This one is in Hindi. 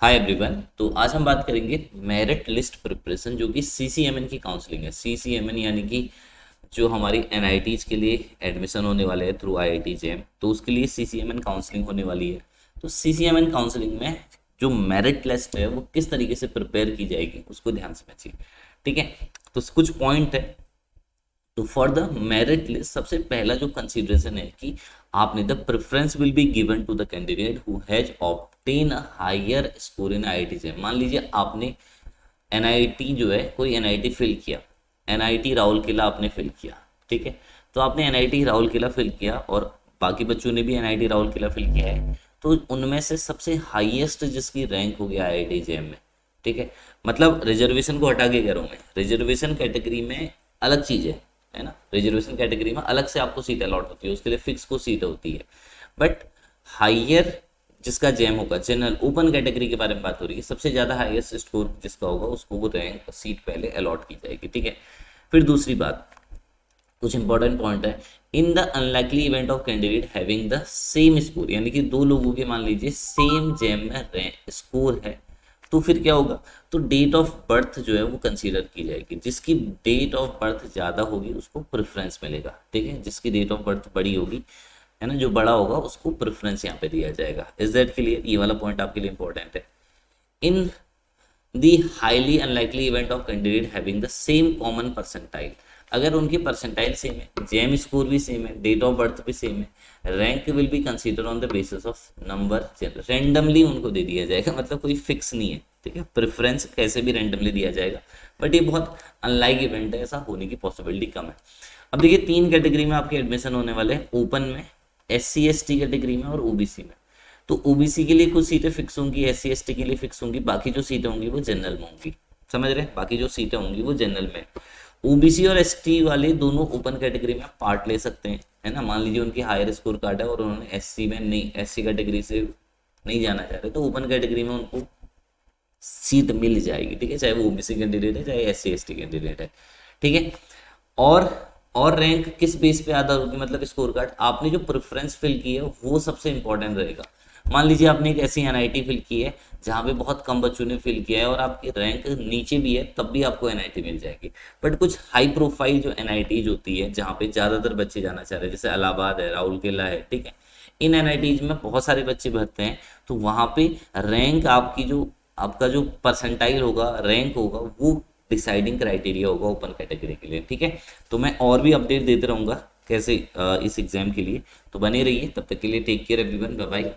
Hi everyone. तो आज हम बात करेंगे मेरिट लिस्ट प्रिपरेशन, जो कि सीसीएमएन की काउंसलिंग है। सीसीएमएन यानी कि जो हमारी एनआईटीज के लिए एडमिशन होने वाले हैं थ्रू आईआईटी जेम, तो उसके लिए सीसीएमएन काउंसलिंग होने वाली है। तो सीसीएमएन काउंसलिंग में जो मेरिट लिस्ट है वो किस तरीके से प्रिपेयर की जाएगी उसको ध्यान समझिए। ठीक है, तो कुछ पॉइंट है। तो फॉर द मेरिट लिस्ट सबसे पहला जो कंसीडरेशन है कि आपने the preference will be given to the candidate who has obtain a higher score in IIT से। मान लीजिए आपने एनआईटी जो है, कोई एनआईटी फिल किया, एनआईटी राउरकेला आपने फिल किया। ठीक है, तो आपने एनआईटी राउरकेला फिल किया और बाकी बच्चों ने भी एनआईटी राउरकेला फिल किया है, तो उनमें से सबसे हाईएस्ट जिसकी रैंक हो गया आईआईटी जेएम में। ठीक है, मतलब रिजर्वेशन को हटा के कह रहा हूँ मैं। रिजर्वेशन कैटेगरी में अलग चीज़ है ना। रिजर्वेशन कैटेगरी में अलग से आपको सीट अलॉट होती है, उसके लिए फिक्स को सीट होती है। बट हायर जिसका जैम होगा, जनरल ओपन कैटेगरी के बारे में बात हो रही है, सबसे ज़्यादा हाईएस्ट स्कोर जिसका होगा उसको वो रैंक सीट पहले अलॉट की जाएगी। ठीक है, फिर दूसरी बात, कुछ इंपॉर्टेंट पॉइंट है। In the unlikely event of candidate having the same score, यानी कि दो लोगों के मान लीजिए सेम जैम में स्कोर है, तो फिर क्या होगा, तो डेट ऑफ बर्थ जो है वो कंसीडर की जाएगी। जिसकी डेट ऑफ बर्थ ज़्यादा होगी उसको प्रेफरेंस मिलेगा। ठीक है, जिसकी डेट ऑफ बर्थ बड़ी होगी, है ना, जो बड़ा होगा उसको प्रेफरेंस यहाँ पे दिया जाएगा। Is that clear? ये वाला पॉइंट आपके लिए इंपॉर्टेंट है। In the highly unlikely event of candidate having the same common percentile, अगर उनकी परसेंटाइल सेम है, जेम स्कोर भी सेम है, डेट ऑफ बर्थ भी सेम है, rank will be consider on the basis of number general, randomly उनको दे दिया जाएगा। मतलब कोई फिक्स नहीं है। ठीक है, प्रेफरेंस कैसे भी रैंडमली दिया जाएगा, बट ये बहुत अनलाइक इवेंट है, ऐसा होने की पॉसिबिलिटी कम है। अब देखिए, तीन कैटेगरी में आपके एडमिशन होने वाले हैं, ओपन में, SC ST कैटेगरी में और ओबीसी में। तो ओबीसी के लिए कुछ सीटें फिक्स होंगी, SC ST के लिए फिक्स होंगी, बाकी जो सीटें होंगी वो जनरल में होंगी। समझ रहे हैं? बाकी जो सीटें होंगी वो जनरल में। ओबीसी और एसटी वाले दोनों ओपन कैटेगरी में पार्ट ले सकते हैं, है ना। मान लीजिए उनकी हायर स्कोर कार्ड है और उन्होंने एससी में नहीं, एससी कैटेगरी से नहीं जाना चाह रहे, तो ओपन कैटेगरी में उनको सीट मिल जाएगी। ठीक है, चाहे वो ओबीसी कैंडिडेट है चाहे SC ST कैंडिडेट है। ठीक है, और और रैंक किस बेस पे आधार होगी, मतलब स्कोर कार्ड आपने जो प्रेफरेंस फिल की है वो सबसे इंपॉर्टेंट रहेगा। मान लीजिए आपने एक ऐसी एनआईटी फिल की है जहाँ पे बहुत कम बच्चों ने फिल किया है और आपकी रैंक नीचे भी है, तब भी आपको एनआईटी मिल जाएगी। बट कुछ हाई प्रोफाइल जो एनआईटीज होती है जहाँ पे ज़्यादातर बच्चे जाना चाह रहे हैं, जैसे इलाहाबाद है, राउरकेला है, ठीक है, इन एनआईटीज में बहुत सारे बच्चे भरते हैं, तो वहाँ पे रैंक आपकी जो, आपका जो परसेंटाइल होगा, रैंक होगा, वो डिसाइडिंग क्राइटेरिया होगा ओपन कैटेगरी के लिए। ठीक है, तो मैं और भी अपडेट देते रहूँगा कैसे इस एग्जाम के लिए। तो बने रहिए, तब तक के लिए take care everyone, bye bye.